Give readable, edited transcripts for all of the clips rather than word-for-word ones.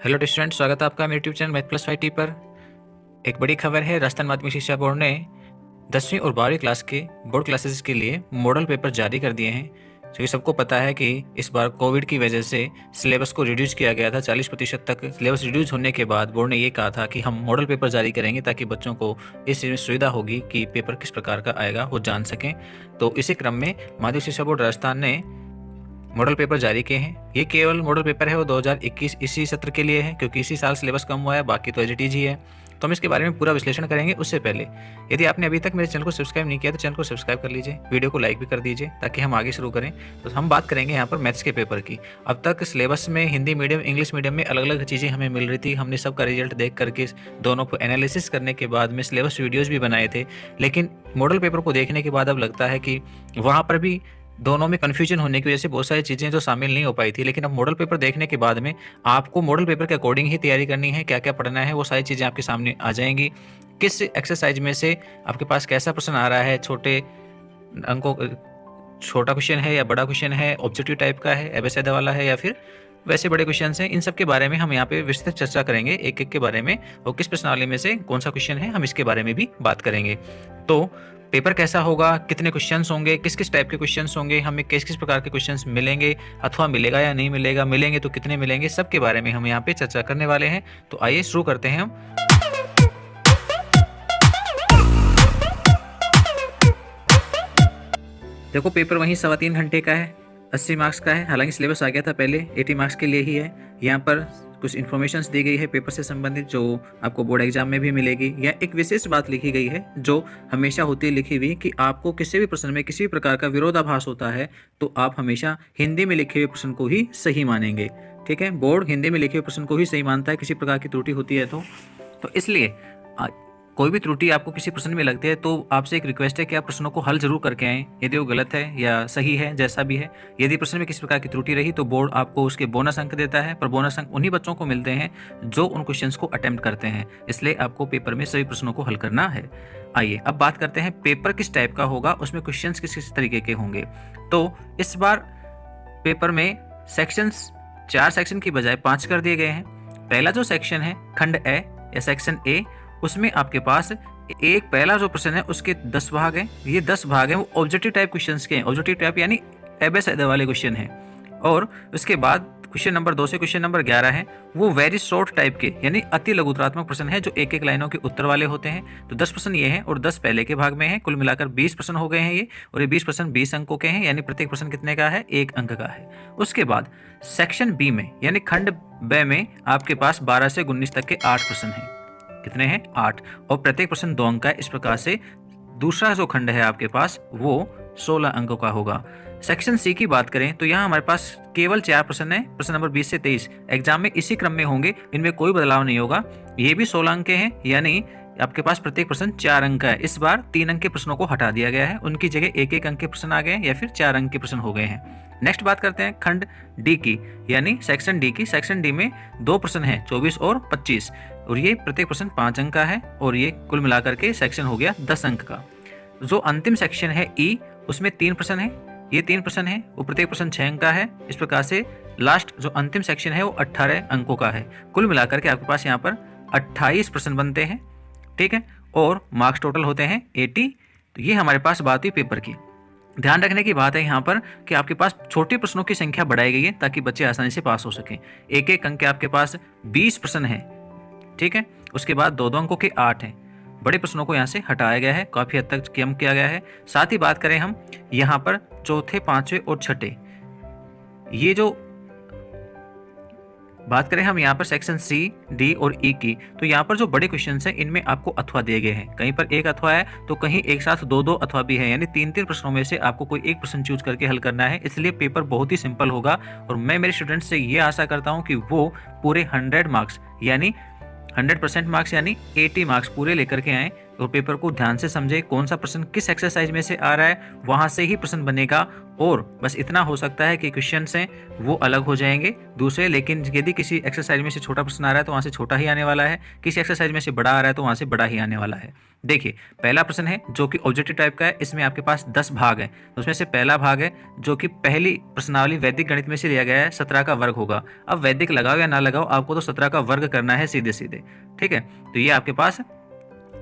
Hello student, स्वागत है आपका मेरे यूट्यूब चैनल मैथ+5 पर। एक बड़ी खबर है, राजस्थान माध्यमिक शिक्षा बोर्ड ने 10वीं और 12वीं क्लास के बोर्ड क्लासेस के लिए मॉडल पेपर जारी कर दिए हैं। क्योंकि सबको पता है कि इस बार कोविड की वजह से सिलेबस को रिड्यूस किया गया था, 40% तक सिलेबस रिड्यूस होने के बाद बोर्ड ने ये कहा था कि हम मॉडल पेपर जारी करेंगे ताकि बच्चों को इस चीज़ में सुविधा होगी कि पेपर किस प्रकार का आएगा वो जान सकें। तो इसी क्रम में माध्यमिक शिक्षा बोर्ड राजस्थान ने मॉडल पेपर जारी किए हैं। ये केवल मॉडल पेपर है वो 2021 इसी सत्र के लिए है, क्योंकि इसी साल सिलेबस कम हुआ है, बाकी तो एज इट इज ही है। तो हम इसके बारे में पूरा विश्लेषण करेंगे। उससे पहले यदि आपने अभी तक मेरे चैनल को सब्सक्राइब नहीं किया तो चैनल को सब्सक्राइब कर लीजिए, वीडियो को लाइक भी कर दीजिए ताकि हम आगे शुरू करें। तो हम बात करेंगे यहाँ पर मैथ्स के पेपर की। अब तक सिलेबस में हिंदी मीडियम, इंग्लिश मीडियम में अलग अलग चीज़ें हमें मिल रही थी। हमने सबका रिजल्ट देख करके दोनों को एनालिसिस करने के बाद में सिलेबस वीडियोज़ भी बनाए थे। लेकिन मॉडल पेपर को देखने के बाद अब लगता है कि वहाँ पर भी दोनों में कन्फ्यूजन होने की वजह से बहुत सारी चीज़ें जो शामिल नहीं हो पाई थी। लेकिन अब मॉडल पेपर देखने के बाद में आपको मॉडल पेपर के अकॉर्डिंग ही तैयारी करनी है, क्या क्या पढ़ना है वो सारी चीज़ें आपके सामने आ जाएंगी। किस एक्सरसाइज में से आपके पास कैसा प्रश्न आ रहा है, छोटे अंकों छोटा क्वेश्चन है या बड़ा क्वेश्चन है, ऑब्जेक्टिव टाइप का है, एबेसेदा वाला है या फिर वैसे बड़े क्वेश्चन हैं, इन सब के बारे में हम यहाँ पे विस्तृत चर्चा करेंगे एक एक के बारे में, और किस प्रश्नावली में से कौन सा क्वेश्चन है हम इसके बारे में भी बात करेंगे। तो पेपर कैसा होगा, कितने क्वेश्चंस होंगे, किस किस टाइप के क्वेश्चंस होंगे, हमें किस किस प्रकार के क्वेश्चंस मिलेंगे अथवा मिलेगा या नहीं मिलेगा, मिलेंगे तो कितने मिलेंगे, सब के बारे में हम यहाँ पे चर्चा करने वाले हैं। तो आइए शुरू करते हैं हम। देखो, पेपर वहीं 3.25 घंटे का है, 80 मार्क्स का है। हालांकि सिलेबस आ गया था पहले, 80 मार्क्स के लिए ही है। यहाँ पर कुछ इन्फॉर्मेशंस दी गई है पेपर से संबंधित जो आपको बोर्ड एग्जाम में भी मिलेगी। या एक विशेष बात लिखी गई है जो हमेशा होती है लिखी हुई, कि आपको किसी भी प्रश्न में किसी भी प्रकार का विरोधाभास होता है तो आप हमेशा हिंदी में लिखे हुए प्रश्न को ही सही मानेंगे। ठीक है, बोर्ड हिंदी में लिखे हुए प्रश्न को ही सही मानता है, किसी प्रकार की त्रुटि होती है तो इसलिए कोई भी त्रुटि आपको किसी प्रश्न में लगती है तो आपसे एक रिक्वेस्ट है कि आप प्रश्नों को हल जरूर करके आएँ, यदि वो गलत है या सही है, जैसा भी है। यदि प्रश्न में किसी प्रकार की त्रुटि रही तो बोर्ड आपको उसके बोनस अंक देता है, पर बोनस अंक उन्हीं बच्चों को मिलते हैं जो उन क्वेश्चंस को अटेम्प्ट करते हैं। इसलिए आपको पेपर में सभी प्रश्नों को हल करना है। आइए अब बात करते हैं पेपर किस टाइप का होगा, उसमें क्वेश्चन किस किस तरीके के होंगे। तो इस बार पेपर में सेक्शंस 4 सेक्शन की बजाय 5 कर दिए गए हैं। पहला जो सेक्शन है खंड ए या सेक्शन ए, उसमें आपके पास एक पहला जो प्रश्न है उसके 10 भाग हैं। ये 10 भाग हैं वो ऑब्जेक्टिव टाइप क्वेश्चंस के हैं। ऑब्जेक्टिव टाइप यानी एबेसेदा वाले क्वेश्चन हैं। और उसके बाद क्वेश्चन नंबर 2 से क्वेश्चन नंबर 11 है वो वेरी शॉर्ट टाइप के यानी अति लघुतरात्मक प्रश्न है जो एक एक लाइनों के उत्तर वाले होते हैं। तो 10 प्रश्न ये हैं और 10 पहले के भाग में हैं। कुल मिलाकर 20 प्रश्न हो गए हैं ये, और ये 20 प्रश्न 20 अंकों के हैं, यानी प्रत्येक प्रश्न कितने का है, 1 अंक का है। उसके बाद सेक्शन बी में यानी खंड ब में आपके पास 12 से 19 तक के 8 प्रश्न हैं। कितने हैं, 8, और प्रत्येक प्रश्न 2 अंक का है। इस प्रकार से दूसरा जो खंड है आपके पास वो 16 अंकों का होगा। सेक्शन सी की बात करें तो यहाँ हमारे पास केवल 4 प्रश्न है, प्रश्न नंबर 20 से 23 एग्जाम में इसी क्रम में होंगे, इनमें कोई बदलाव नहीं होगा। ये भी 16 अंक के हैं, यानी आपके पास प्रत्येक प्रश्न 4 अंक का है। इस बार 3 अंक के प्रश्नों को हटा दिया गया है, उनकी जगह 1-1 अंक के प्रश्न आ गए हैं या फिर 4 अंक के प्रश्न हो गए हैं। नेक्स्ट बात करते हैं खंड डी की, यानी सेक्शन डी की। सेक्शन डी में 2 प्रश्न हैं, 24 और 25, और ये प्रत्येक प्रश्न 5 अंक का है, और ये कुल मिलाकर के सेक्शन हो गया 10 अंक का। जो अंतिम सेक्शन है ई, उसमें 3 प्रश्न है, ये 3 प्रश्न है, वो प्रत्येक प्रश्न 6 अंक का है। इस प्रकार से लास्ट जो अंतिम सेक्शन है वो 18 अंकों का है। कुल मिलाकर के आपके पास यहाँ पर 28 प्रश्न बनते हैं। ठीक है, और मार्क्स टोटल होते हैं 80। तो ये हमारे पास बात हुई पेपर की। ध्यान रखने की बात है यहाँ पर कि आपके पास छोटे प्रश्नों की संख्या बढ़ाई गई है ताकि बच्चे आसानी से पास हो सकें। 1-1 अंक के आपके पास 20 प्रश्न हैं। ठीक है, उसके बाद 2-2 अंकों के 8 हैं। बड़े प्रश्नों को यहाँ से हटाया गया है, काफ़ी हद तक कम किया गया है। साथ ही बात करें हम यहाँ पर चौथे, 5वें और 6ठे, ये जो बात करें हम यहाँ पर सेक्शन सी, डी और ई की, तो यहाँ पर जो बड़े क्वेश्चन हैं इनमें आपको अथवा दिए गए हैं। कहीं पर 1 अथवा है तो कहीं एक साथ 2-2 अथवा भी है, यानी 3-3 प्रश्नों में से आपको कोई एक प्रश्न चूज करके हल करना है। इसलिए पेपर बहुत ही सिंपल होगा, और मैं मेरे स्टूडेंट्स से ये आशा करता हूँ कि वो पूरे 100 मार्क्स यानी 100% मार्क्स यानी 80 मार्क्स पूरे लेकर के आएँ, और पेपर को ध्यान से समझे, कौन सा प्रश्न किस एक्सरसाइज में से आ रहा है, वहाँ से ही प्रश्न बनेगा। और बस इतना हो सकता है कि क्वेश्चन हैं वो अलग हो जाएंगे दूसरे, लेकिन यदि किसी एक्सरसाइज में से छोटा प्रश्न आ रहा है तो वहाँ से छोटा ही आने वाला है, किसी एक्सरसाइज में से बड़ा आ रहा है तो वहाँ से बड़ा ही आने वाला है। देखिए, पहला प्रश्न है जो कि ऑब्जेक्टिव टाइप का है, इसमें आपके पास 10 भाग हैं। उसमें से पहला भाग है जो कि पहली प्रश्नावली वैदिक गणित में से लिया गया है, 17 का वर्ग होगा। अब वैदिक लगाओ या ना लगाओ, आपको तो 17 का वर्ग करना है सीधे सीधे, ठीक है। तो ये आपके पास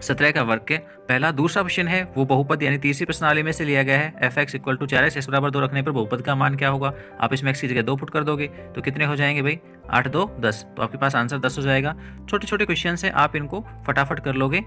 17 का वर्ग के पहला। दूसरा क्वेश्चन है वो बहुपद यानी तीसरी प्रश्नावली में से लिया गया है, f(x = 4x, x = 2) रखने पर बहुपद का मान क्या होगा। आप इसमें x की जगह 2 पुट कर दोगे तो कितने हो जाएंगे भाई, 8 2 10, तो आपके पास आंसर 10 हो जाएगा। छोटे छोटे क्वेश्चन है, आप इनको फटाफट कर लोगे।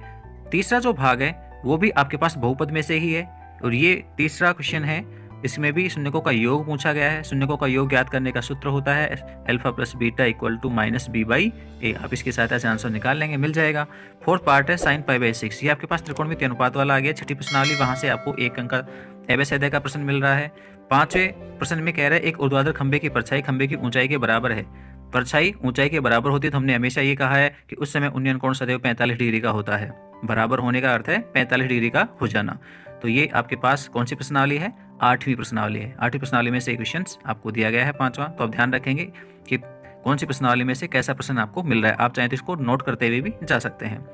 तीसरा जो भाग है वो भी आपके पास बहुपद में से ही है, और ये तीसरा क्वेश्चन है, इसमें भी शून्यकों का योग पूछा गया है। शून्यकों का योग ज्ञात करने का सूत्र होता है alpha plus beta equal to minus b/a। आप इसकी सहायता से आंसर निकाल लेंगे, मिल जाएगा। फोर्थ पार्ट है sin π/6, ये आपके पास त्रिकोणमितीय अनुपात वाला आ गया। छठी प्रश्नावली, वहां से आपको 1 अंक का एबेसिडे का प्रश्न मिल रहा है। पांचवें प्रश्न में कह रहा है एक ऊर्ध्वाधर खंबे की परछाई खंबे की ऊंचाई के बराबर है। परछाई ऊंचाई के बराबर होती है तो हमने हमेशा ये कहा है कि उस समय उन्नयन कोण सदैव 45 डिग्री का होता है। बराबर होने का अर्थ है 45 डिग्री का हो जाना। तो ये आपके पास कौन सी प्रश्नावली है, 8वीं प्रश्नावली है। 8वीं प्रश्नावली में से क्वेश्चन आपको दिया गया है 5वां, तो आप ध्यान रखेंगे कि कौन सी प्रश्नावली में से कैसा प्रश्न आपको मिल रहा है। आप चाहें तो इसको नोट करते हुए भी जा सकते हैं।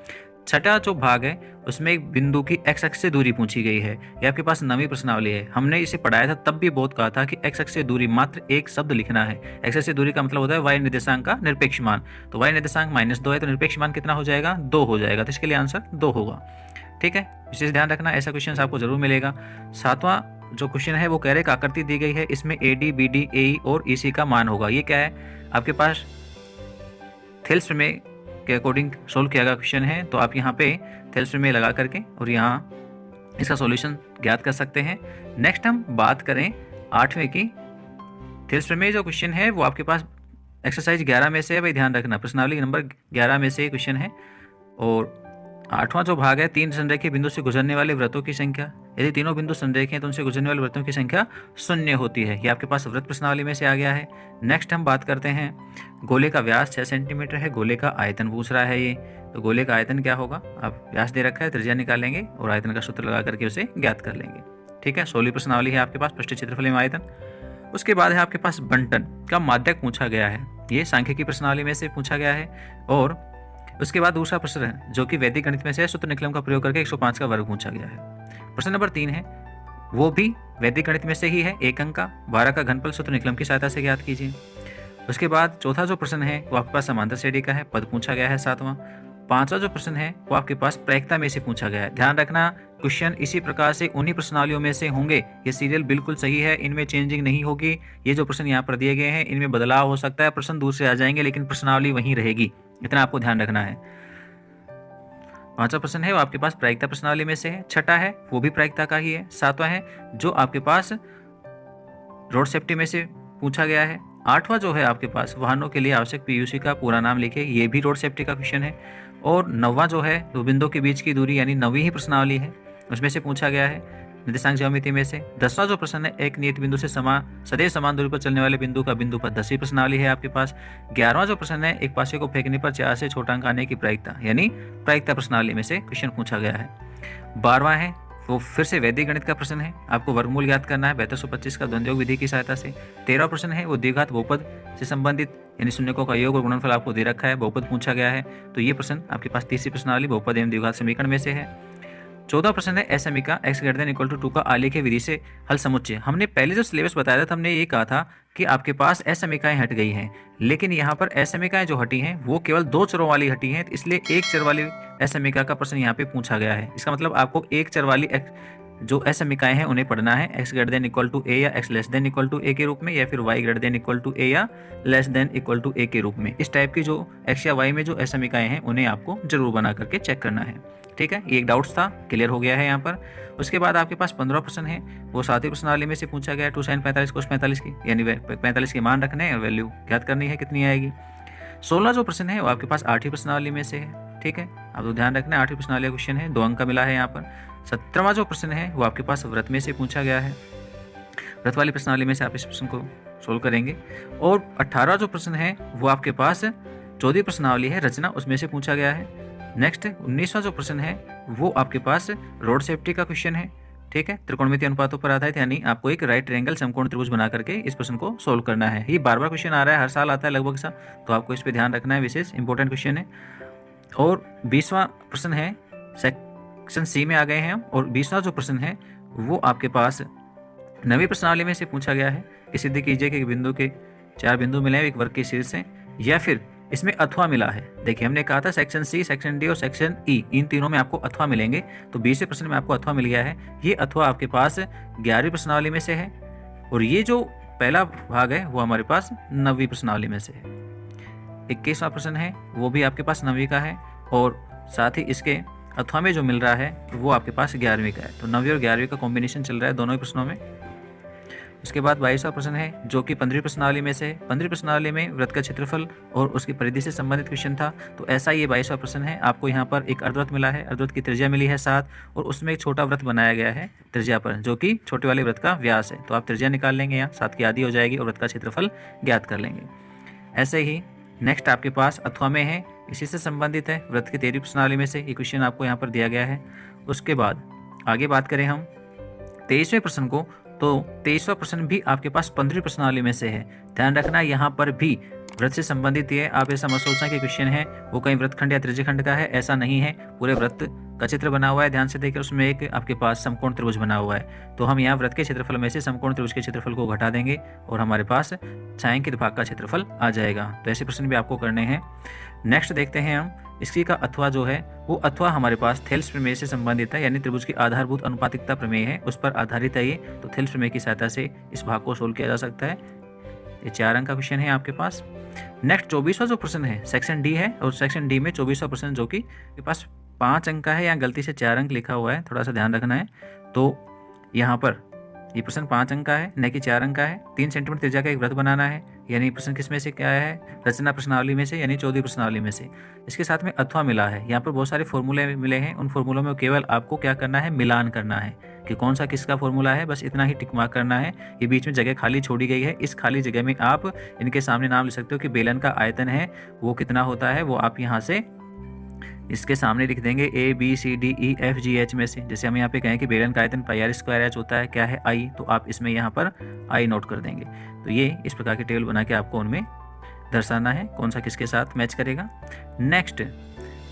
छठा जो भाग है उसमें एक बिंदु की x अक्ष से दूरी पूछी गई है। ये आपके पास 9वीं प्रश्नावली है। हमने इसे पढ़ाया था, तब भी बहुत कहा था कि x अक्ष से दूरी मात्र एक शब्द लिखना है। x अक्ष से दूरी का मतलब होता है y निर्देशांक का निरपेक्ष मान। तो y निर्देशांक -2 है तो निरपेक्ष मान कितना हो जाएगा, 2 हो जाएगा। तो इसके लिए आंसर 2 होगा, ठीक है। विशेष ध्यान रखना, ऐसा क्वेश्चन आपको जरूर मिलेगा। 7वां जो क्वेश्चन है वो कह रहे एक आकृति दी गई है, इसमें AD BD AE और EC का मान होगा। ये क्या है, आपके पास थेल्स प्रमेय के अकॉर्डिंग सोल्व किया गया क्वेश्चन है। तो आप यहाँ पे थेल्स प्रमेय लगा करके और यहाँ इसका सॉल्यूशन ज्ञात कर सकते हैं। नेक्स्ट हम बात करें 8वें की। थेल्स प्रमेय जो क्वेश्चन है वो आपके पास एक्सरसाइज 11 में से है, भाई ध्यान रखना, प्रश्नावली नंबर 11 में से क्वेश्चन है। और 8वां जो भाग है 3 संरेखीय बिंदु से गुजरने वाले वृत्तों की संख्या। यदि तीनों बिंदु संरेखीय हैं तो उनसे गुजरने वाले वृत्तों की संख्या 0 होती है। ये आपके पास वृत्त प्रश्नावली में से आ गया है। नेक्स्ट हम बात करते हैं, गोले का व्यास 6 सेंटीमीटर है, गोले का आयतन पूछ रहा है ये। तो गोले का आयतन क्या होगा, आप व्यास दे रखा है, त्रिज्या निकालेंगे और आयतन का सूत्र लगा करके उसे ज्ञात कर लेंगे, ठीक है। 16वीं प्रश्नावली है आपके पास, पृष्ठीय क्षेत्रफल एवं आयतन। उसके बाद है आपके पास बंटन का माध्यक पूछा गया है, ये सांख्यिकी प्रश्नावली में से पूछा गया है। और उसके बाद दूसरा प्रश्न है जो कि वैदिक गणित में से सूत्र निकलम का प्रयोग करके 105 का वर्ग पूछा गया है। प्रश्न नंबर 3 है वो भी वैदिक गणित में से ही है, 1 अंक का, 12 का घनफल सूत्र निकलम की सहायता से ज्ञात कीजिए। उसके बाद चौथा जो प्रश्न है वो आपके पास समांतर श्रेणी का है, पद पूछा गया है 7वां। 5वां जो प्रश्न है वो आपके पास प्रायिकता में से पूछा गया है। ध्यान रखना, क्वेश्चन इसी प्रकार से उन्हीं प्रश्नावलियों में से होंगे। ये सीरियल बिल्कुल सही है, इनमें चेंजिंग नहीं होगी। ये जो प्रश्न यहाँ पर दिए गए हैं इनमें बदलाव हो सकता है, प्रश्न दूसरे आ जाएंगे, लेकिन प्रश्नावली वहीं रहेगी, इतना आपको ध्यान रखना है। 5वां प्रश्न है वो आपके पास प्रायिकता प्रश्नावली में से है। छठा है वो भी प्रायिकता का ही है। 7वां है जो आपके पास रोड सेफ्टी में से पूछा गया है। 8वां जो है आपके पास वाहनों के लिए आवश्यक PUC का पूरा नाम लिखे, ये भी रोड सेफ्टी का क्वेश्चन है। और 9वां जो है दो बिंदुओं के बीच की दूरी यानी 9वीं ही प्रश्नावली है, उसमें से पूछा गया है निर्देशांक ज्यामिति में से। 10वां जो प्रश्न है एक नियत बिंदु से सदैव समान दूरी पर चलने वाले बिंदु का बिंदु पर 10वीं प्रश्नावली है आपके पास। 11वां जो प्रश्न है एक पासे को फेंकने पर 4 से छोटा अंक आने की प्रायिकता यानी प्रायिकता प्रश्नावली में से क्वेश्चन पूछा गया है। 12वां है वो फिर से वैदिक गणित का प्रश्न है, आपको वर्गमूल ज्ञात करना है 7225 का द्वंद्वयोग विधि की सहायता से। 13वां प्रश्न है वो द्विघात बहुपद से संबंधित यानी शून्यकों का योग और गुणनफल आपको दे रखा है, बहुपद पूछा गया है। तो ये प्रश्न आपके पास तीसरी प्रश्नावली बहुपद एवं द्विघात समीकरण में से है। 14वां प्रश्न है असमीका x>2 का आलेखीय विधि से हल समुच्चय। हमने पहले जो सिलेबस बताया था हमने ये कहा था कि आपके पास असमीकाएं हट गई हैं, लेकिन यहाँ पर असमीकाएं जो हटी हैं वो केवल 2 चरों वाली हटी हैं, इसलिए 1 चर वाली असमीका का प्रश्न यहाँ पे पूछा गया है। इसका मतलब आपको 1 चर वाली जो असमीकाएं हैं उन्हें पढ़ना है x>a या x a के रूप में, या फिर y a या a के रूप में। इस टाइप की जो x या y में जो असमीकाएं हैं उन्हें आपको जरूर बना करके चेक करना है, ठीक है। ये एक डाउट्स था, क्लियर हो गया है यहाँ पर। उसके बाद आपके पास 15वां प्रश्न है वो 7वीं प्रश्नावली में से पूछा गया 2 sin 45 cos 45 की, यानी 45 के मान रखने हैं और वैल्यू ज्ञात करनी है कितनी आएगी। 16 जो प्रश्न है वो आपके पास 8वीं प्रश्नावली में से है, ठीक है। आप तो ध्यान रखना 8वीं प्रश्नावली का क्वेश्चन है, 2 अंक का मिला है यहाँ पर। 17वां जो प्रश्न है वो आपके पास व्रत में से पूछा गया है, व्रत वाली प्रश्नावली में से आप इस प्रश्न को सोल्व करेंगे। और 18वां जो प्रश्न है वो आपके पास 14वीं प्रश्नावली है रचना, उसमें से पूछा गया है। नेक्स्ट 19वां जो प्रश्न है वो आपके पास रोड सेफ्टी का क्वेश्चन है। ठीक है, त्रिकोणमितीय अनुपातों पर आधारित, यानी आपको एक राइट ट्रायंगल समकोण त्रिभुज बना करके इस प्रश्न को सोल्व करना है। ये बार बार क्वेश्चन आ रहा है, हर साल आता है लगभग सा, तो आपको इस पर ध्यान रखना है, विशेष इंपॉर्टेंट क्वेश्चन है। और 20वां प्रश्न है, सेक्शन सी में आ गए हैं हम, और 20वां जो प्रश्न है वो आपके पास 9वीं प्रश्नावली में से पूछा गया है कि सिद्ध कीजिए कि बिंदु के 4 बिंदु मिले हैं एक वर्ग के शीर्ष से, या फिर इसमें अथवा मिला है। देखिए हमने कहा था सेक्शन सी, सेक्शन डी और सेक्शन ई, इन तीनों में आपको अथवा मिलेंगे, तो 20वें प्रश्न में आपको अथवा मिल गया है। ये अथवा आपके पास 11वीं प्रश्नावली में से है, और ये जो पहला भाग है वो हमारे पास 9वीं प्रश्नावली में से है। 21वां प्रश्न है वो भी आपके पास 9वीं का है, और साथ ही इसके अथवा में जो मिल रहा है वो आपके पास 11वीं का है। तो 9वीं और 11वीं का कॉम्बिनेशन चल रहा है दोनों ही प्रश्नों में। उसके बाद 22वां प्रश्न है जो कि 15वीं प्रश्नावली में से है। 15वीं प्रश्नावली में वृत्त का क्षेत्रफल और उसकी परिधि से संबंधित क्वेश्चन था, तो ऐसा ये 22वां प्रश्न है। आपको यहाँ पर एक अर्धवृत्त मिला है, अर्धवृत्त की त्रिज्या मिली है 7, और उसमें एक छोटा वृत्त बनाया गया है त्रिज्या पर, जो कि छोटे वाले वृत्त का व्यास है। तो आप त्रिज्या निकाल लेंगे, यहाँ 7 की आधी हो जाएगी, और वृत्त का क्षेत्रफल ज्ञात कर लेंगे। ऐसे ही नेक्स्ट आपके पास अथवा में है, इसी से संबंधित है, वृत्त की 13वीं प्रश्नावली में से ये क्वेश्चन आपको यहाँ पर दिया गया है। उसके बाद आगे बात करें हम 23वें प्रश्न को, तो 23वां प्रश्न भी आपके पास 15वीं प्रश्नावली में से है। ध्यान रखना यहाँ पर भी वृत्त से संबंधित है, आप ऐसा मत सोचना कि क्वेश्चन है वो कहीं वृत्तखंड या त्रिज्यखंड का है, ऐसा नहीं है। पूरे वृत्त का चित्र बना हुआ है, ध्यान से देखकर उसमें एक आपके पास समकोण त्रिभुज बना हुआ है, तो हम यहाँ वृत्त के क्षेत्रफल में से समकोण त्रिभुज के क्षेत्रफल को घटा देंगे और हमारे पास छायांकित भाग का क्षेत्रफल आ जाएगा। तो ऐसे प्रश्न भी आपको करने हैं। नेक्स्ट देखते हैं हम, इसकी का अथवा जो है वो अथवा हमारे पास थेल्स प्रमेय से संबंधित है, यानी त्रिभुज की आधारभूत अनुपातिकता प्रमेय है, उस पर आधारित है ये। तो थेल्स प्रमेय की सहायता से इस भाग को सोल्व किया जा सकता है। ये 4 अंक का क्वेश्चन है आपके पास। नेक्स्ट 24वां जो प्रश्न है सेक्शन डी है, और सेक्शन डी में 24वां प्रश्न जो कि के पास 5 अंक का है, यहाँ गलती से 4 अंक लिखा हुआ है, थोड़ा सा ध्यान रखना है। तो यहाँ पर ये प्रश्न 5 अंक का है, न कि 4 अंक का है। 3 सेंटीमीटर त्रिज्या का एक वृत्त बनाना है, यानी प्रश्न किस में से क्या है, रचना प्रश्नावली में से, यानी 14वीं प्रश्नावली में से। इसके साथ में अथवा मिला है, यहाँ पर बहुत सारे फॉर्मूले मिले हैं, उन फॉर्मूलों में केवल आपको क्या करना है, मिलान करना है कि कौन सा किसका फॉर्मूला है, बस इतना ही टिक मार्क करना है। ये बीच में जगह खाली छोड़ी गई है, इस खाली जगह में आप इनके सामने नाम लिख सकते हो कि बेलन का आयतन है वो कितना होता है, वो आप यहाँ से इसके सामने लिख देंगे A B C D E F G H में से। जैसे हम यहाँ पे कहें कि बेलन का आयतन πr² होता है, क्या है I, तो आप इसमें यहाँ पर I नोट कर देंगे। तो ये इस प्रकार की टेबल बना के आपको उनमें दर्शाना है कौन सा किसके साथ मैच करेगा। नेक्स्ट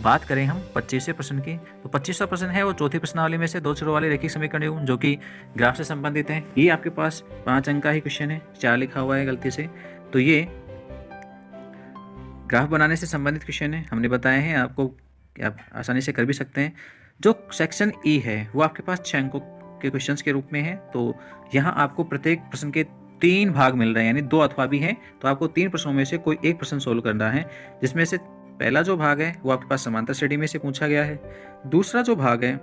बात करें हम 25वें प्रश्न की, तो 25वां प्रश्न है वो चौथी प्रश्नावली में से 2 छोरों वाले रेखिक समीकरण युग्म जो कि ग्राफ से संबंधित है। ये आपके पास 5 अंक का ही क्वेश्चन है, 4 लिखा हुआ है गलती से, तो ये ग्राफ बनाने से संबंधित क्वेश्चन है। हमने बताए हैं आपको कि आप आसानी से कर भी सकते हैं। जो सेक्शन ई है वो आपके पास 6 अंकों के क्वेश्चंस के रूप में है, तो यहाँ आपको प्रत्येक प्रश्न के 3 भाग मिल रहे हैं, यानी 2 अथवा भी हैं, तो आपको 3 प्रश्नों में से कोई एक प्रश्न सोल्व करना है, जिसमें से पहला जो भाग है वो आपके पास समांतर श्रेणी में से पूछा गया है, दूसरा जो भाग है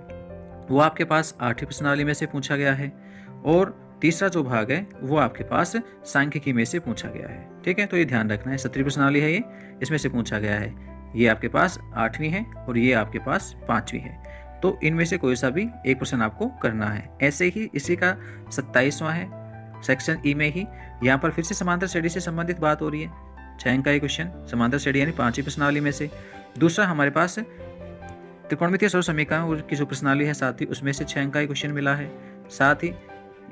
वो आपके पास 8वीं प्रश्नावली में से पूछा गया है, और तीसरा जो भाग है वो आपके पास सांख्यिकी में से पूछा गया है। ठीक है, तो ये ध्यान रखना है। 17वीं प्रश्नावली है ये, इसमें से पूछा गया है। ये आपके पास 8वीं है और ये आपके पास 5वीं है, तो इनमें से कोई सा भी एक प्रश्न आपको करना है। ऐसे ही इसी का 27वां है सेक्शन ई में ही, यहाँ पर फिर से समांतर श्रेणी से संबंधित बात हो रही है। 6 अंक का ये क्वेश्चन, समांतर श्रेणी यानी 5वीं प्रश्नावली में से। दूसरा हमारे पास त्रिकोणमितीय सरल समीकरण की जो प्रश्नावली है 7वीं, उसमें से 6 अंक का क्वेश्चन मिला है। साथ ही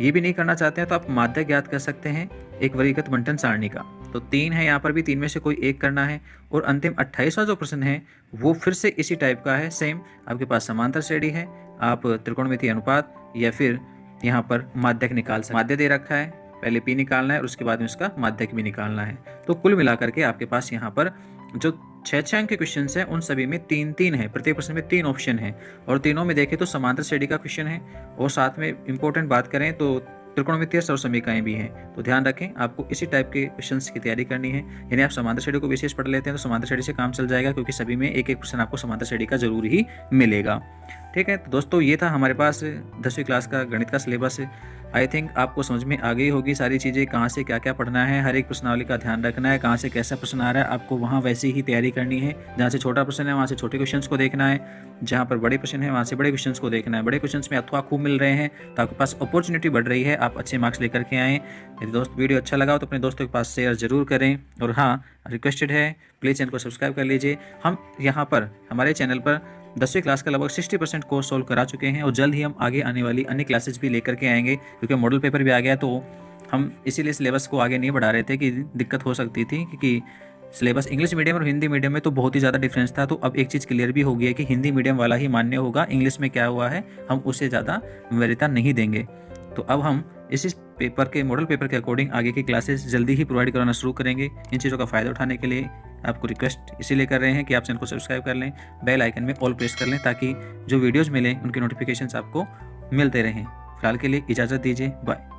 ये भी नहीं करना चाहते हैं तो आप माध्य ज्ञात कर सकते हैं एक वर्गीकृत बंटन सारणी का, तो 3 है यहाँ पर भी, 3 में से कोई एक करना है। और अंतिम 28वां जो प्रश्न है वो फिर से इसी टाइप का है, सेम। आपके पास समांतर श्रेणी है, आप त्रिकोणमितीय अनुपात या फिर यहाँ पर माध्यक निकाल सकते हैं। माध्य दे रखा है, पहले P निकालना है और उसके बाद में उसका माध्यक भी निकालना है। तो कुल मिलाकर के आपके पास यहाँ पर जो 6 अंक के क्वेश्चन है उन सभी में 3-3 है, प्रत्येक प्रश्न में 3 ऑप्शन है, और तीनों में देखें तो समांतर श्रेणी का क्वेश्चन है, और साथ में इंपॉर्टेंट बात करें तो त्रिकोणमितीय सरल समीकरण भी हैं। तो ध्यान रखें, आपको इसी टाइप के क्वेश्चंस की तैयारी करनी है, यानी आप समांतर श्रेणी को विशेष पढ़ लेते हैं तो समांतर श्रेणी से काम चल जाएगा, क्योंकि सभी में एक एक प्रश्न आपको समांतर श्रेणी का जरूर ही मिलेगा। ठीक है, तो दोस्तों ये था हमारे पास 10वीं क्लास का गणित का सिलेबस। आई थिंक आपको समझ में आ गई होगी सारी चीज़ें, कहाँ से क्या क्या पढ़ना है, हर एक प्रश्नावली का ध्यान रखना है, कहाँ से कैसा प्रश्न आ रहा है आपको वहाँ वैसे ही तैयारी करनी है। जहाँ से छोटा प्रश्न है वहाँ से छोटे क्वेश्चंस को देखना है, जहाँ पर बड़े प्रश्न है वहाँ से बड़े क्वेश्चंस को देखना है। बड़े क्वेश्चंस में अथवा खूब मिल रहे हैं तो आपके पास अपॉर्चुनिटी बढ़ रही है, आप अच्छे मार्क्स लेकर के आएँ। यदि दोस्त वीडियो अच्छा लगा तो अपने दोस्तों के पास शेयर जरूर करें, और हाँ रिक्वेस्टेड है प्लीज़ चैनल को सब्सक्राइब कर लीजिए। हम यहाँ पर हमारे चैनल पर 10वीं क्लास का लगभग 60% कोर्स सॉल्व करा चुके हैं और जल्द ही हम आगे आने वाली अन्य क्लासेस भी लेकर के आएंगे, क्योंकि मॉडल पेपर भी आ गया। तो हम इसीलिए सिलेबस को आगे नहीं बढ़ा रहे थे कि दिक्कत हो सकती थी, क्योंकि सिलेबस इंग्लिश मीडियम और हिंदी मीडियम में तो बहुत ही ज़्यादा डिफरेंस था। तो अब एक चीज़ क्लियर भी हो गई है कि हिंदी मीडियम वाला ही मान्य होगा, इंग्लिश में क्या हुआ है हम उससे ज़्यादा वरीयता नहीं देंगे। तो अब हम इसी पेपर के मॉडल पेपर के अकॉर्डिंग आगे की क्लासेस जल्दी ही प्रोवाइड कराना शुरू करेंगे। इन चीज़ों का फ़ायदा उठाने के लिए आपको रिक्वेस्ट इसीलिए कर रहे हैं कि आप चैनल को सब्सक्राइब कर लें, बेल आइकन में ऑल प्रेस कर लें, ताकि जो वीडियोज़ मिलें उनके नोटिफिकेशंस आपको मिलते रहें। फिलहाल के लिए इजाज़त दीजिए, बाय।